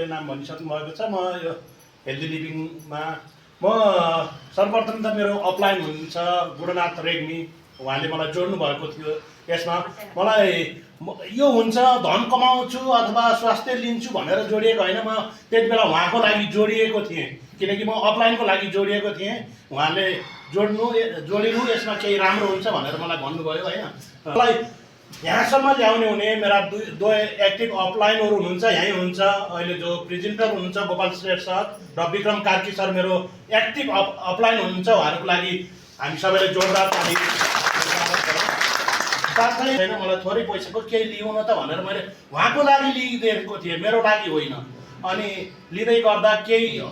नाम भनिसक्नु भएको छ। म यो हेल्दी लिभिङमा म सर्वप्रथम त मेरो अपलाइन हुनुहुन्छ गुरुनाथ रेग्मी, उहाँले मलाई जोड्नु भएको थियो यसमा। मलाई यो हुन्छ धन कमाउँछु अथवा स्वास्थ्य लिन्छु भनेर जोडिएको होइन, म त्यति बेला उहाँको लागि जोडिएको थिएँ, किनकि म अपलाइनको लागि जोडिएको थिएँ। उहाँले जोडिनु यसमा केही राम्रो हुन्छ भनेर मलाई भन्नुभयो होइन। मलाई यहाँसम्म ल्याउने हुने मेरा दुई एक्टिभ अपलाइनहरू हुनुहुन्छ, यहीँ हुनुहुन्छ। अहिले जो प्रेजेन्टर हुनुहुन्छ गोपाल श्रेष्ठ सर र विक्रम कार्की सर मेरो एक्टिभ अपलाइन हुनुहुन्छ। उहाँहरूको लागि हामी सबैले जोडदार ताली। साथै होइन मलाई थोरै पैसाको केही लिउँ न त भनेर मैले उहाँको लागि लिइदिएको थिएँ, मेरो लागि होइन। अनि लिँदै गर्दा केही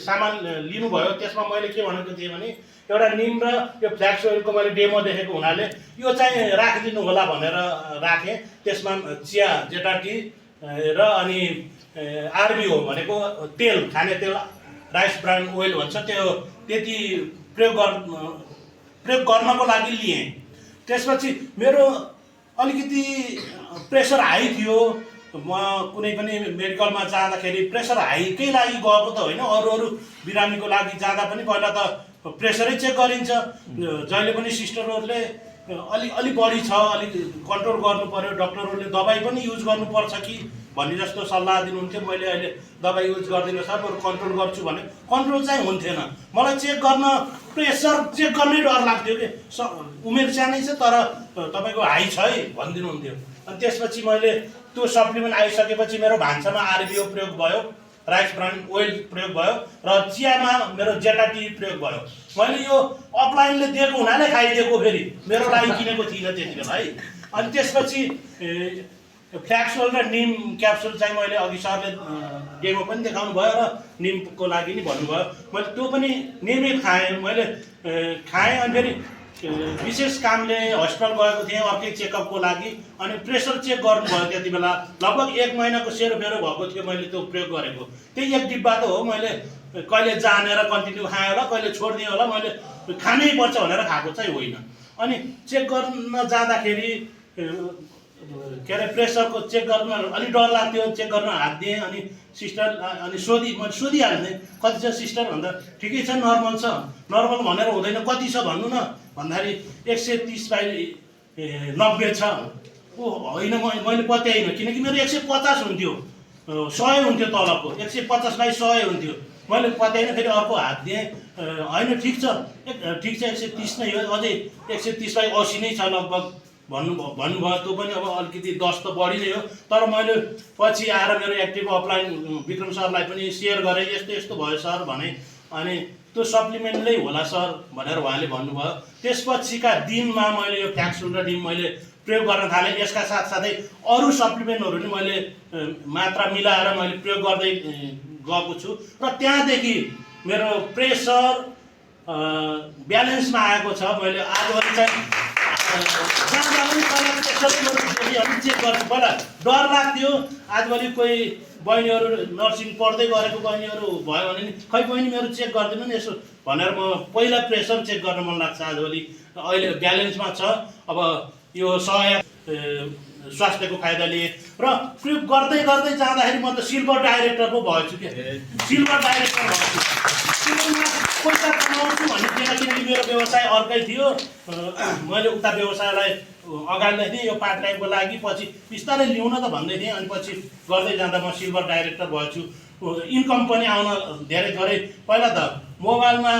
सामान लिनुभयो, त्यसमा मैले के भनेको थिएँ भने एउटा निम र यो फ्ल्याक्स ओइलको मैले डेमो देखेको हुनाले यो चाहिँ राखिदिनु होला भनेर राखेँ। त्यसमा चिया जेटाटी र अनि आरबिओ भनेको तेल, खाने तेल, राइस ब्रान ओइल भन्छ, त्यो त्यति प्रयोग गर्नको लागि लिएँ। त्यसपछि मेरो अलिकति प्रेसर हाई थियो। म कुनै पनि मेडिकलमा जाँदाखेरि प्रेसर हाईकै लागि गएको त होइन, अरू बिरामीको लागि जाँदा पनि पहिला त प्रेसरै चेक गरिन्छ। जहिले पनि सिस्टरहरूले अलि बढी छ, अलिक कन्ट्रोल गर्नु पर्यो, डक्टरहरूले दबाई पनि युज गर्नुपर्छ कि भन्ने जस्तो सल्लाह दिनुहुन्थ्यो। मैले अहिले दबाई युज गर्दिनँ सर, बरु कन्ट्रोल गर्छु भने कन्ट्रोल चाहिँ हुन्थेन। मलाई चेक गर्न, प्रेसर चेक गर्नै डर लाग्थ्यो कि उमेर सानै छ तर तपाईँको हाई छ है भनिदिनुहुन्थ्यो। अनि त्यसपछि मैले त्यो सप्लिमेन्ट आइसकेपछि मेरो भान्सामा आरबिओ प्रयोग भयो, राइस ब्रान ओइल प्रयोग भयो र चियामा मेरो जेटाटी प्रयोग भयो। मैले यो अपलाइनले दिएको हुनाले खाइदिएको, फेरि मेरो लागि किनेको थिइनँ त्यति बेला है। अनि त्यसपछि फ्ल्याक्स ओइल र निम क्याप्सुल चाहिँ मैले अघि सरले डेमो पनि देखाउनु भयो र निमको लागि नि भन्नुभयो। मैले त्यो पनि नियमित खाएँ, मैले खाएँ। अनि फेरि विशेष कामले हस्पिटल गएको थिएँ अर्कै चेकअपको लागि। अनि प्रेसर चेक गर्नुभयो, त्यति बेला लगभग 1 महिनाको सेरोफेरो भएको थियो मैले त्यो प्रयोग गरेको। त्यही 1 डिब्बा त हो, मैले कहिले जानेर कन्टिन्यू खाएँ होला, कहिले छोडिदिएँ होला, मैले खानै पर्छ भनेर खाएको चाहिँ होइन। अनि चेक गर्न जाँदाखेरि के अरे प्रेसरको चेक गर्न अलिक डर लाग्थ्यो, चेक गर्न हात दिएँ। अनि सिस्टर अनि मैले सोधिहाल्थेँ कति छ सिस्टर भन्दा, ठिकै छ नर्मल छ। नर्मल भनेर हुँदैन, कति छ भन्नु न भन्दाखेरि 130/90 छ। ओ होइन, मैले पत्याइनँ, किनकि मेरो 150 हुन्थ्यो, 100 हुन्थ्यो तलको, 150/100 हुन्थ्यो। मैले पत्याइनँ, फेरि अर्को हात दिएँ, होइन ठिक छ 130 नै हो, अझै 130/80 नै छ लगभग भन्नुभयो। त्यो पनि अब अलिकति 10 त बढी नै हो। तर मैले पछि आएर मेरो एक्टिभ अपलाइन विक्रम सरलाई पनि सेयर गरेँ, यस्तो यस्तो भयो सर भने। अनि त्यो सप्लिमेन्टलै होला सर भनेर उहाँले भन्नुभयो। त्यसपछिका दिनमा मैले यो फ्ल्याक्सुल र निम मैले प्रयोग गर्न थालेँ। यसका साथसाथै अरू सप्लिमेन्टहरू पनि मैले मात्रा मिलाएर मैले प्रयोग गर्दै गएको छु र त्यहाँदेखि मेरो प्रेसर ब्यालेन्समा आएको छ। मैले आजभरि चाहिँ जाँदा पनि पहिला प्रेसर अलिक चेक गर्छु, पहिला डर लाग्थ्यो। आजभरि कोही बहिनीहरू नर्सिङ पढ्दै गरेको बहिनीहरू भयो भने नि खै बहिनी मेरो चेक गरिदिनु नि यसो भनेर म पहिला प्रेसर चेक गर्न मन लाग्छ। आजभरि अहिले ब्यालेन्समा छ। अब यो स्वास्थ्यको फाइदा लिए र प्रयोग गर्दै जाँदाखेरि म त सिल्भर डाइरेक्टर पो भएछु के, सिल्भर डाइरेक्टर भएछु। पैसा कमाउँछु भन्ने थिएन, किनकि मेरो व्यवसाय अर्कै थियो। मैले उता व्यवसायलाई अगाड्दै थिएँ यो पार्ट टाइमको लागि, पछि बिस्तारै लिउँ न त भन्दै थिएँ। अनि पछि गर्दै जाँदा म सिल्भर डाइरेक्टर भएछु। इन्कम पनि आउन धेरै थोरै, पहिला त मोबाइलमा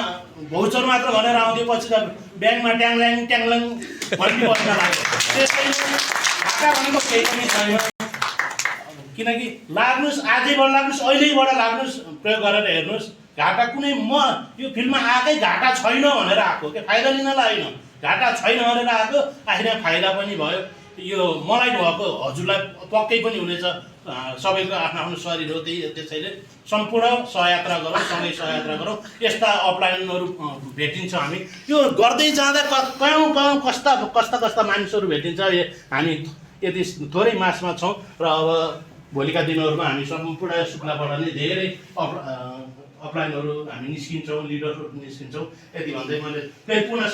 भौचर मात्र भनेर आउँथ्यो, पछि त ब्याङ्कमा ट्याङल्याङ भन्ने बस्न लाग्यो। त्यसैले घाटा भनेको केही पनि छैन, किनकि लाग्नुहोस्, आजैबाट लाग्नुहोस्, अहिलेबाट लाग्नुहोस्, प्रयोग गरेर हेर्नुहोस्। घाटा कुनै, म यो फिल्डमा आएकै घाटा छैन भनेर आएको के, फाइदा लिनलाई होइन, घाटा छैन भनेर आएको। आखिरमा फाइदा पनि भयो। यो मलाई भएको हजुरलाई पक्कै पनि हुनेछ। सबैको आफ्नो शरीर हो, त्यसैले सम्पूर्ण सहयात्रा गरौँ, सँगै सहयात्रा गरौँ। यस्ता अपलाइनहरू भेटिन्छ हामी यो गर्दै जाँदा, कयौँ कस्ता मानिसहरू भेटिन्छ। हामी यति थोरै मासमा छौँ र अब भोलिका दिनहरूमा हामी सम्पूर्ण शुक्लाबाट नै धेरै अपलाइनहरू हामी निस्किन्छौँ, लिडरहरू निस्किन्छौँ। यति भन्दै मैले फेरि पुनः